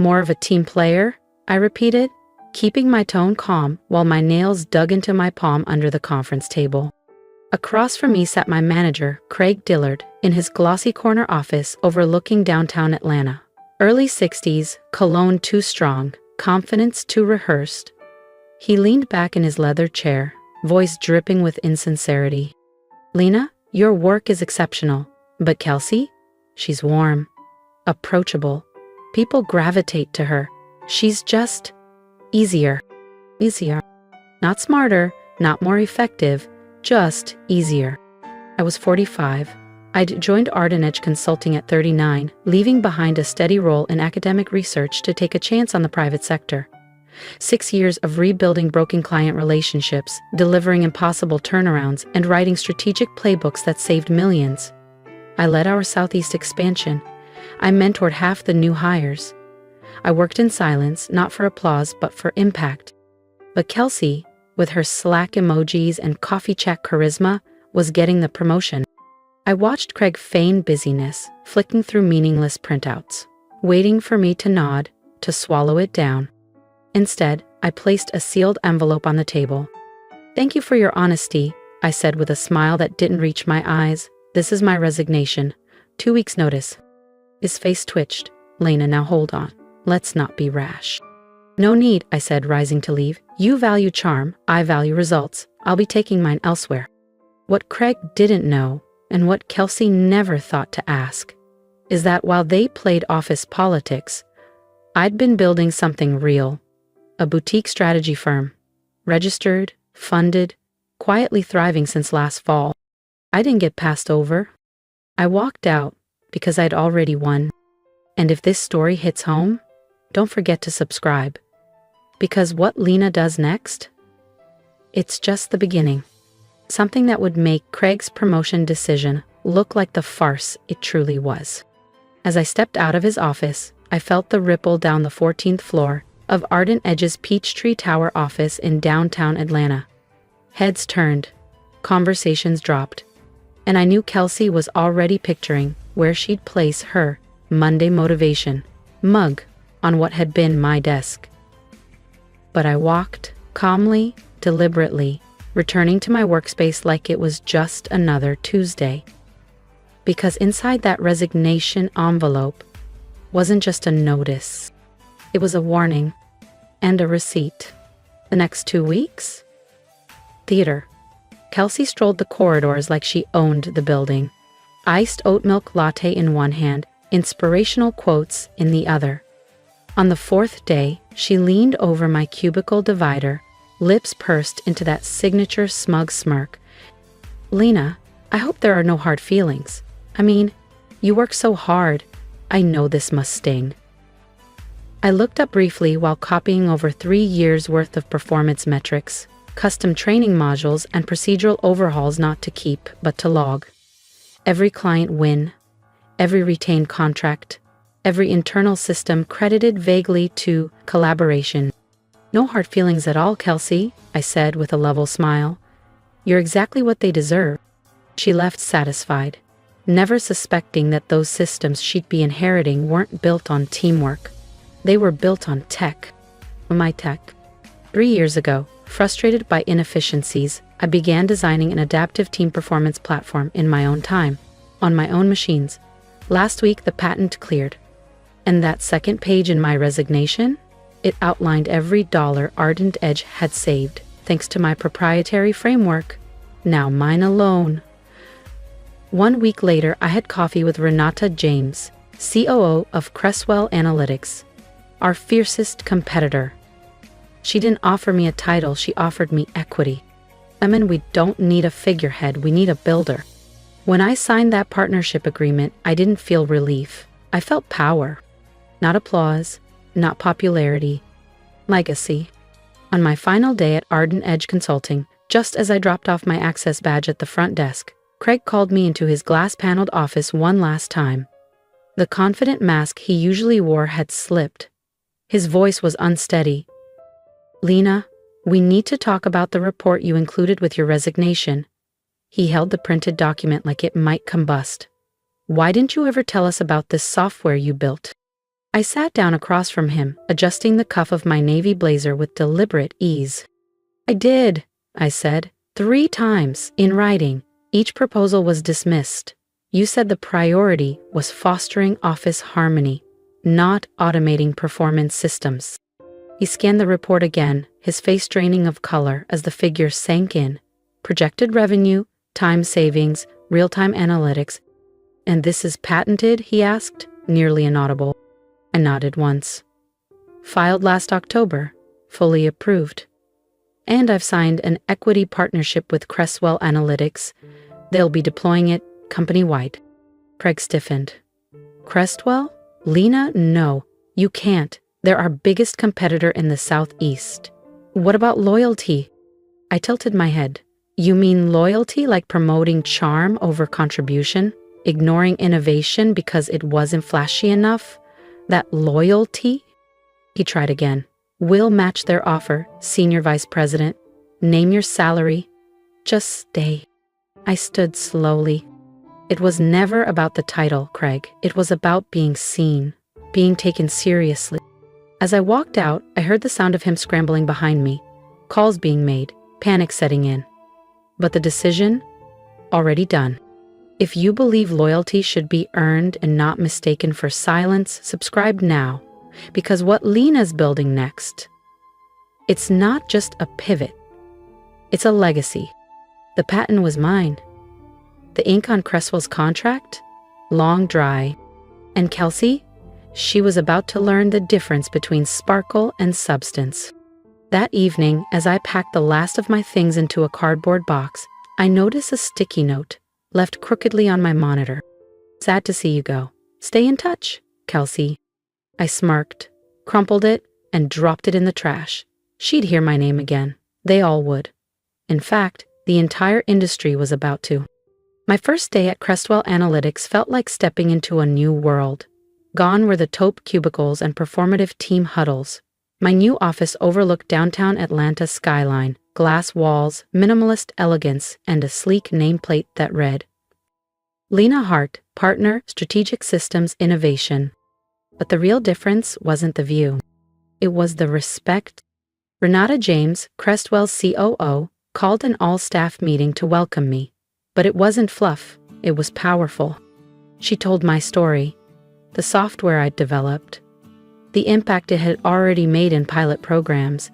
More of a team player? I repeated, keeping my tone calm while my nails dug into my palm under the conference table. Across from me sat my manager, Craig Dillard, in his glossy corner office overlooking downtown Atlanta. Early 60s, cologne too strong, confidence too rehearsed. He leaned back in his leather chair, voice dripping with insincerity. "Lena, your work is exceptional, but Kelsey? She's warm, approachable. People gravitate to her. She's just easier. Easier. Not smarter, not more effective, just easier." I was 45. I'd joined Arden Edge Consulting at 39, leaving behind a steady role in academic research to take a chance on the private sector. 6 years of rebuilding broken client relationships, delivering impossible turnarounds, and writing strategic playbooks that saved millions. I led our Southeast expansion. I mentored half the new hires. I worked in silence, not for applause, but for impact. But Kelsey, with her Slack emojis and coffee chat charisma, was getting the promotion. I watched Craig feign busyness, flicking through meaningless printouts, waiting for me to nod, to swallow it down. Instead, I placed a sealed envelope on the table. "Thank you for your honesty," I said with a smile that didn't reach my eyes. "This is my resignation. 2 weeks' notice." His face twitched. "Lena, now hold on. Let's not be rash." "No need," I said, rising to leave. "You value charm, I value results. I'll be taking mine elsewhere." What Craig didn't know, and what Kelsey never thought to ask, is that while they played office politics, I'd been building something real. A boutique strategy firm, registered, funded, quietly thriving since last fall. I didn't get passed over. I walked out because I'd already won. And if this story hits home, don't forget to subscribe. Because what Lena does next? It's just the beginning. Something that would make Craig's promotion decision look like the farce it truly was. As I stepped out of his office, I felt the ripple down the 14th floor of Arden Edge's Peachtree Tower office in downtown Atlanta. Heads turned, conversations dropped, and I knew Kelsey was already picturing where she'd place her Monday motivation mug on what had been my desk. But I walked, calmly, deliberately, returning to my workspace like it was just another Tuesday. Because inside that resignation envelope wasn't just a notice. It was a warning and a receipt. The next 2 weeks? Theater. Kelsey strolled the corridors like she owned the building. Iced oat milk latte in one hand, inspirational quotes in the other. On the 4th day, she leaned over my cubicle divider, lips pursed into that signature smug smirk. "Lena, I hope there are no hard feelings. I mean, you work so hard. I know this must sting." I looked up briefly while copying over 3 years' worth of performance metrics, custom training modules, and procedural overhauls not to keep, but to log. Every client win, every retained contract, every internal system credited vaguely to collaboration. "No hard feelings at all, Kelsey," I said with a level smile. "You're exactly what they deserve." She left satisfied, never suspecting that those systems she'd be inheriting weren't built on teamwork. They were built on tech. My tech. 3 years ago, frustrated by inefficiencies, I began designing an adaptive team performance platform in my own time, on my own machines. Last week, the patent cleared. And that second page in my resignation? It outlined every dollar Arden Edge had saved, thanks to my proprietary framework. Now mine alone. 1 week later, I had coffee with Renata James, COO of Cresswell Analytics, our fiercest competitor. She didn't offer me a title, she offered me equity. I mean, we don't need a figurehead, we need a builder. When I signed that partnership agreement, I didn't feel relief. I felt power. Not applause, not popularity. Legacy. On my final day at Arden Edge Consulting, just as I dropped off my access badge at the front desk, Craig called me into his glass-paneled office one last time. The confident mask he usually wore had slipped. His voice was unsteady. "Lena, we need to talk about the report you included with your resignation." He held the printed document like it might combust. "Why didn't you ever tell us about this software you built?" I sat down across from him, adjusting the cuff of my navy blazer with deliberate ease. I did, I said, 3 times, in writing. Each proposal was dismissed. You said the priority was fostering office harmony, not automating performance systems. He scanned the report again, his face draining of color as the figures sank in. Projected revenue, time savings, real-time analytics. And this is patented, he asked, nearly inaudible. I nodded once. Filed last October, fully approved. And I've signed an equity partnership with Crestwell Analytics. They'll be deploying it company-wide. Craig stiffened. Crestwell? Lena, no, you can't. They're our biggest competitor in the Southeast. What about loyalty? I tilted my head. You mean loyalty like promoting charm over contribution? Ignoring innovation because it wasn't flashy enough? That loyalty? He tried again. We'll match their offer, Senior Vice President. Name your salary. Just stay. I stood slowly. It was never about the title, Craig. It was about being seen, being taken seriously. As I walked out, I heard the sound of him scrambling behind me, calls being made, panic setting in. But the decision? Already done. If you believe loyalty should be earned and not mistaken for silence, subscribe now. Because what Lena's building next, it's not just a pivot. It's a legacy. The patent was mine. The ink on Cresswell's contract? Long dry. And Kelsey? She was about to learn the difference between sparkle and substance. That evening, as I packed the last of my things into a cardboard box, I noticed a sticky note left crookedly on my monitor. Sad to see you go. Stay in touch, Kelsey. I smirked, crumpled it, and dropped it in the trash. She'd hear my name again. They all would. In fact, the entire industry was about to. My first day at Crestwell Analytics felt like stepping into a new world. Gone were the taupe cubicles and performative team huddles. My new office overlooked downtown Atlanta's skyline, glass walls, minimalist elegance, and a sleek nameplate that read, Lena Hart, Partner, Strategic Systems Innovation. But the real difference wasn't the view. It was the respect. Renata James, Crestwell's COO, called an all-staff meeting to welcome me. But it wasn't fluff, it was powerful. She told my story, the software I'd developed, the impact it had already made in pilot programs,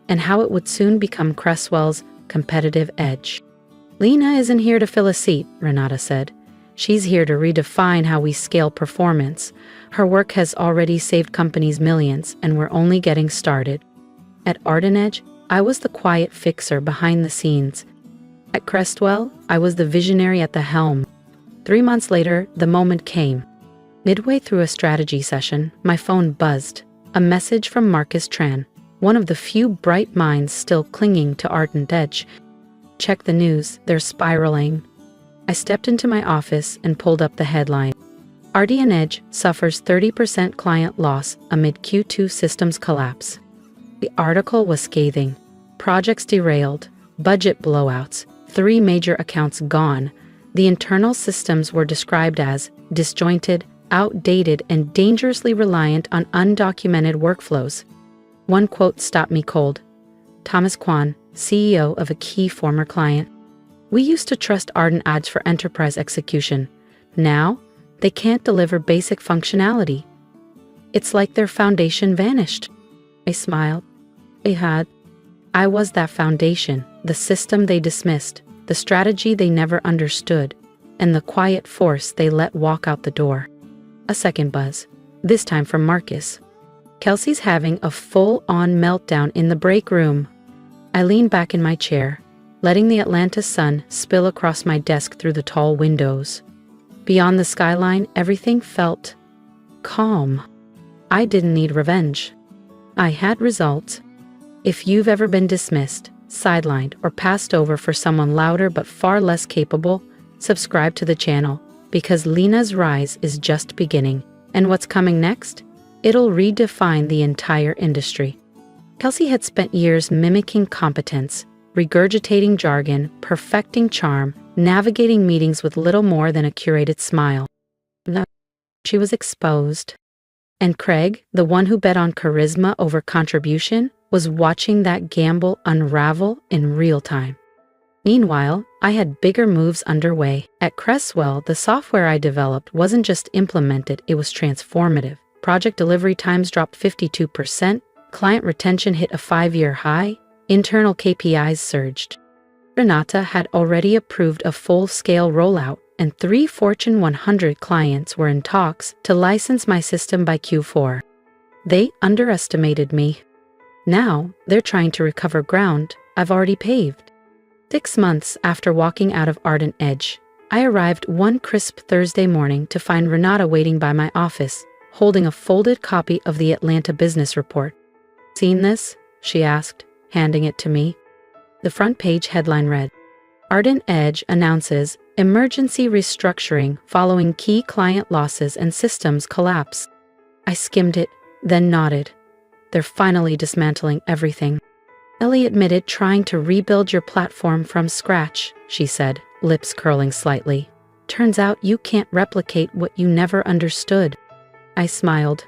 and how it would soon become Crestwell's competitive edge. Lena isn't here to fill a seat, Renata said. She's here to redefine how we scale performance. Her work has already saved companies millions, and we're only getting started. At ArdenEdge, I was the quiet fixer behind the scenes. At Crestwell, I was the visionary at the helm. 3 months later, the moment came. Midway through a strategy session, my phone buzzed. A message from Marcus Tran, one of the few bright minds still clinging to ArdenEdge. Check the news, they're spiraling. I stepped into my office and pulled up the headline. ArdenEdge suffers 30% client loss amid Q2 systems collapse. The article was scathing. Projects derailed, budget blowouts, 3 major accounts gone. The internal systems were described as disjointed, outdated, and dangerously reliant on undocumented workflows. One quote stopped me cold. Thomas Kwan, CEO of a key former client. We used to trust ArdenEdge for enterprise execution. Now, they can't deliver basic functionality. It's like their foundation vanished. I smiled. I was that foundation, the system they dismissed, the strategy they never understood, and the quiet force they let walk out the door. A second buzz, this time from Marcus. Kelsey's having a full-on meltdown in the break room. I leaned back in my chair, letting the Atlanta sun spill across my desk through the tall windows. Beyond the skyline, everything felt calm. I didn't need revenge. I had results. If you've ever been dismissed, sidelined, or passed over for someone louder but far less capable, subscribe to the channel, because Lena's rise is just beginning, and what's coming next? It'll redefine the entire industry. Kelsey had spent years mimicking competence, regurgitating jargon, perfecting charm, navigating meetings with little more than a curated smile. Now, she was exposed. And Craig, the one who bet on charisma over contribution, was watching that gamble unravel in real time. Meanwhile, I had bigger moves underway. At Cresswell, the software I developed wasn't just implemented, it was transformative. Project delivery times dropped 52%, client retention hit a 5-year high, internal KPIs surged. Renata had already approved a full-scale rollout, and 3 Fortune 100 clients were in talks to license my system by Q4. They underestimated me. Now, they're trying to recover ground I've already paved. 6 months after walking out of Ardent Edge, I arrived one crisp Thursday morning to find Renata waiting by my office, holding a folded copy of the Atlanta Business Report. "Seen this?" she asked, handing it to me. The front page headline read, "Ardent Edge announces emergency restructuring following key client losses and systems collapse." I skimmed it, then nodded. They're finally dismantling everything. "Ellie admitted trying to rebuild your platform from scratch," she said, lips curling slightly. "Turns out you can't replicate what you never understood." I smiled.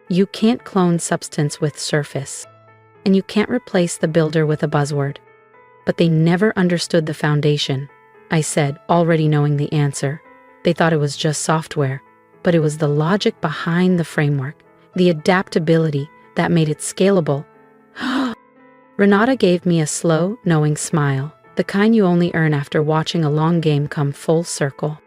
You can't clone substance with surface. And you can't replace the builder with a buzzword. But they never understood the foundation, I said, already knowing the answer. They thought it was just software, but it was the logic behind the framework, the adaptability that made it scalable. Renata gave me a slow, knowing smile, the kind you only earn after watching a long game come full circle.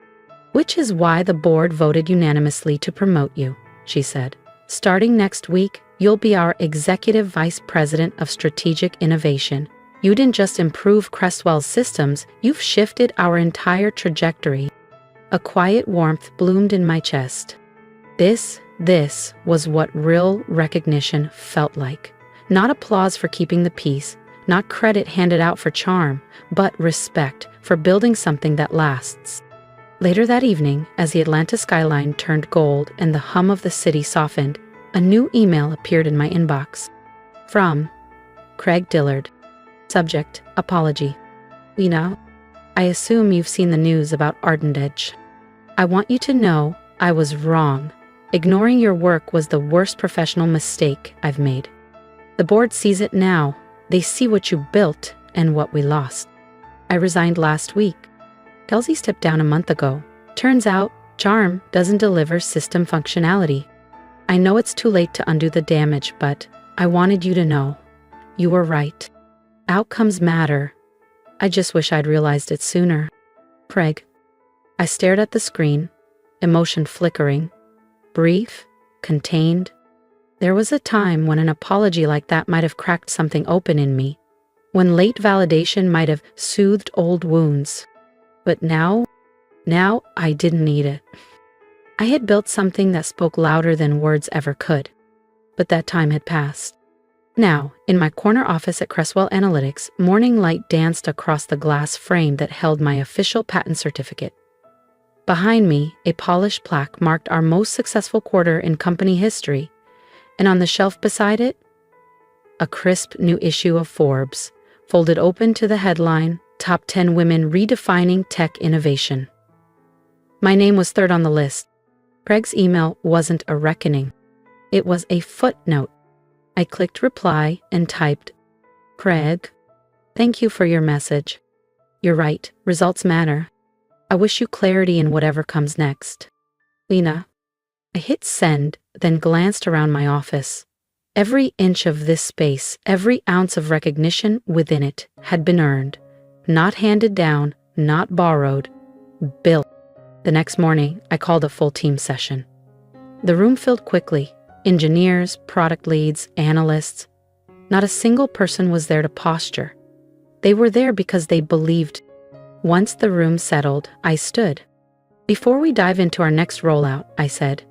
"Which is why the board voted unanimously to promote you," she said. "Starting next week, you'll be our Executive Vice President of Strategic Innovation. You didn't just improve Cresswell's systems, you've shifted our entire trajectory." A quiet warmth bloomed in my chest. This was what real recognition felt like. Not applause for keeping the peace, not credit handed out for charm, but respect for building something that lasts. Later that evening, as the Atlanta skyline turned gold and the hum of the city softened, a new email appeared in my inbox. From Craig Dillard. Subject, apology. "Lena, I assume you've seen the news about Ardent Edge. I want you to know I was wrong. Ignoring your work was the worst professional mistake I've made. The board sees it now. They see what you built and what we lost. I resigned last week. Kelsey stepped down a month ago. Turns out, Charm doesn't deliver system functionality. I know it's too late to undo the damage, but I wanted you to know. You were right. Outcomes matter. I just wish I'd realized it sooner. Craig." I stared at the screen, emotion flickering. Brief, contained. There was a time when an apology like that might have cracked something open in me, when late validation might have soothed old wounds. But now I didn't need it. I had built something that spoke louder than words ever could. But that time had passed. Now, in my corner office at Cresswell Analytics, morning light danced across the glass frame that held my official patent certificate. Behind me, a polished plaque marked our most successful quarter in company history, and on the shelf beside it, a crisp new issue of Forbes, folded open to the headline, Top 10 Women Redefining Tech Innovation. My name was third on the list. Craig's email wasn't a reckoning. It was a footnote. I clicked reply and typed, "Craig, thank you for your message. You're right, results matter. I wish you clarity in whatever comes next. Lena." I hit send, then glanced around my office. Every inch of this space, every ounce of recognition within it had been earned. Not handed down, not borrowed, built. The next morning, I called a full team session. The room filled quickly. Engineers, product leads, analysts. Not a single person was there to posture. They were there because they believed. Once the room settled, I stood. "Before we dive into our next rollout," I said,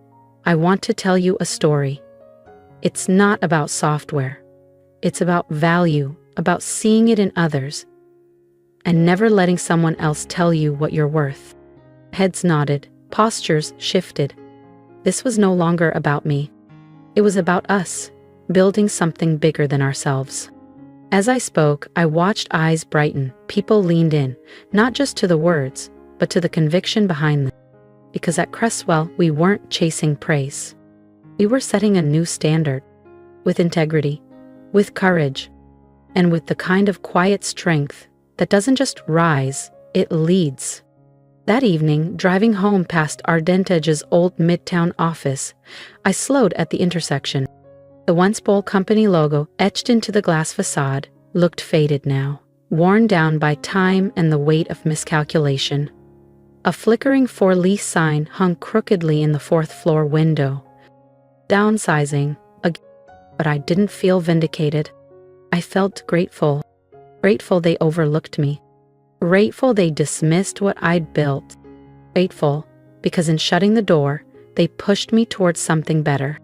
"I want to tell you a story. It's not about software. It's about value, about seeing it in others, and never letting someone else tell you what you're worth." Heads nodded, postures shifted. This was no longer about me. It was about us, building something bigger than ourselves. As I spoke, I watched eyes brighten. People leaned in, not just to the words, but to the conviction behind them. Because at Cresswell, we weren't chasing praise. We were setting a new standard, with integrity, with courage, and with the kind of quiet strength that doesn't just rise, it leads. That evening, driving home past Ardentage's old Midtown office, I slowed at the intersection. The once bold company logo, etched into the glass facade, looked faded now, worn down by time and the weight of miscalculation. A flickering for lease sign hung crookedly in the fourth-floor window. Downsizing, but I didn't feel vindicated. I felt grateful. Grateful they overlooked me. Grateful they dismissed what I'd built. Grateful because in shutting the door, they pushed me towards something better.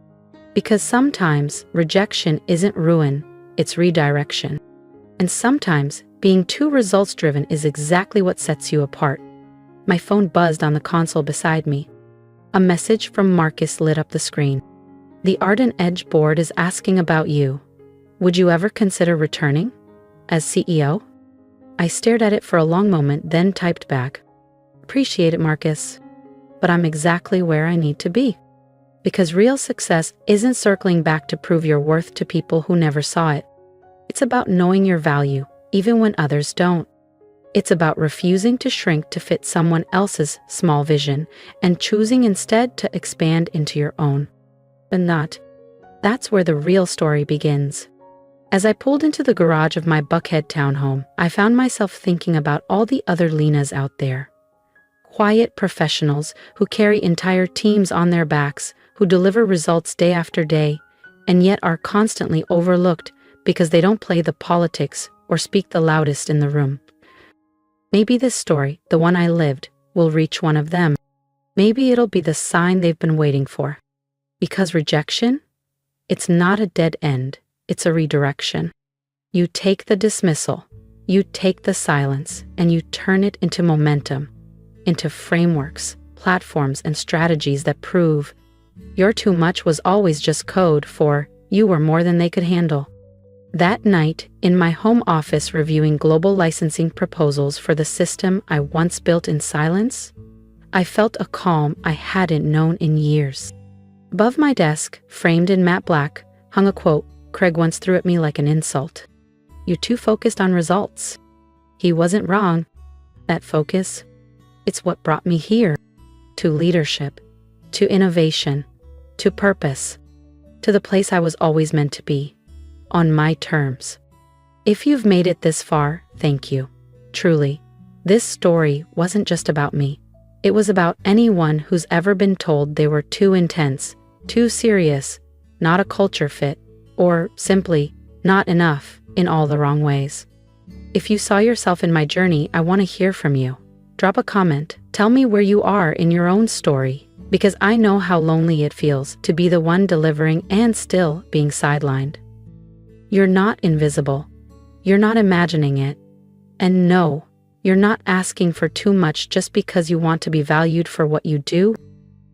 Because sometimes rejection isn't ruin, it's redirection. And sometimes being too results-driven is exactly what sets you apart. My phone buzzed on the console beside me. A message from Marcus lit up the screen. The Ardent Edge board is asking about you. Would you ever consider returning as CEO? I stared at it for a long moment, then typed back. Appreciate it, Marcus, but I'm exactly where I need to be. Because real success isn't circling back to prove your worth to people who never saw it. It's about knowing your value, even when others don't. It's about refusing to shrink to fit someone else's small vision and choosing instead to expand into your own. That's where the real story begins. As I pulled into the garage of my Buckhead townhome, I found myself thinking about all the other Lenas out there. Quiet professionals who carry entire teams on their backs, who deliver results day after day, and yet are constantly overlooked because they don't play the politics or speak the loudest in the room. Maybe this story, the one I lived, will reach one of them. Maybe it'll be the sign they've been waiting for. Because rejection? It's not a dead end, it's a redirection. You take the dismissal, you take the silence, and you turn it into momentum, into frameworks, platforms, and strategies that prove your too much was always just code for you were more than they could handle. That night, in my home office reviewing global licensing proposals for the system I once built in silence, I felt a calm I hadn't known in years. Above my desk, framed in matte black, hung a quote Craig once threw at me like an insult. "You're too focused on results." He wasn't wrong. That focus, it's what brought me here. To leadership, to innovation, to purpose, to the place I was always meant to be. On my terms. If you've made it this far, thank you. Truly, this story wasn't just about me. It was about anyone who's ever been told they were too intense, too serious, not a culture fit, or simply not enough in all the wrong ways. If you saw yourself in my journey, I want to hear from you. Drop a comment. Tell me where you are in your own story, because I know how lonely it feels to be the one delivering and still being sidelined. You're not invisible. You're not imagining it. And no, you're not asking for too much just because you want to be valued for what you do.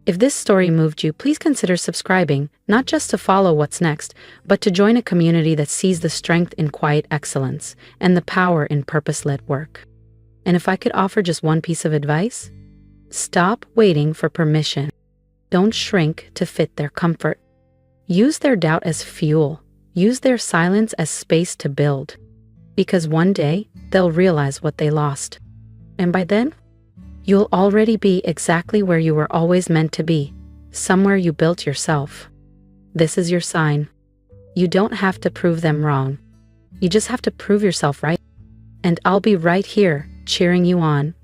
If this story moved you, please consider subscribing, not just to follow what's next, but to join a community that sees the strength in quiet excellence and the power in purpose-led work. And if I could offer just one piece of advice, stop waiting for permission. Don't shrink to fit their comfort. Use their doubt as fuel. Use their silence as space to build. Because one day, they'll realize what they lost. And by then, you'll already be exactly where you were always meant to be, somewhere you built yourself. This is your sign. You don't have to prove them wrong. You just have to prove yourself right. And I'll be right here, cheering you on,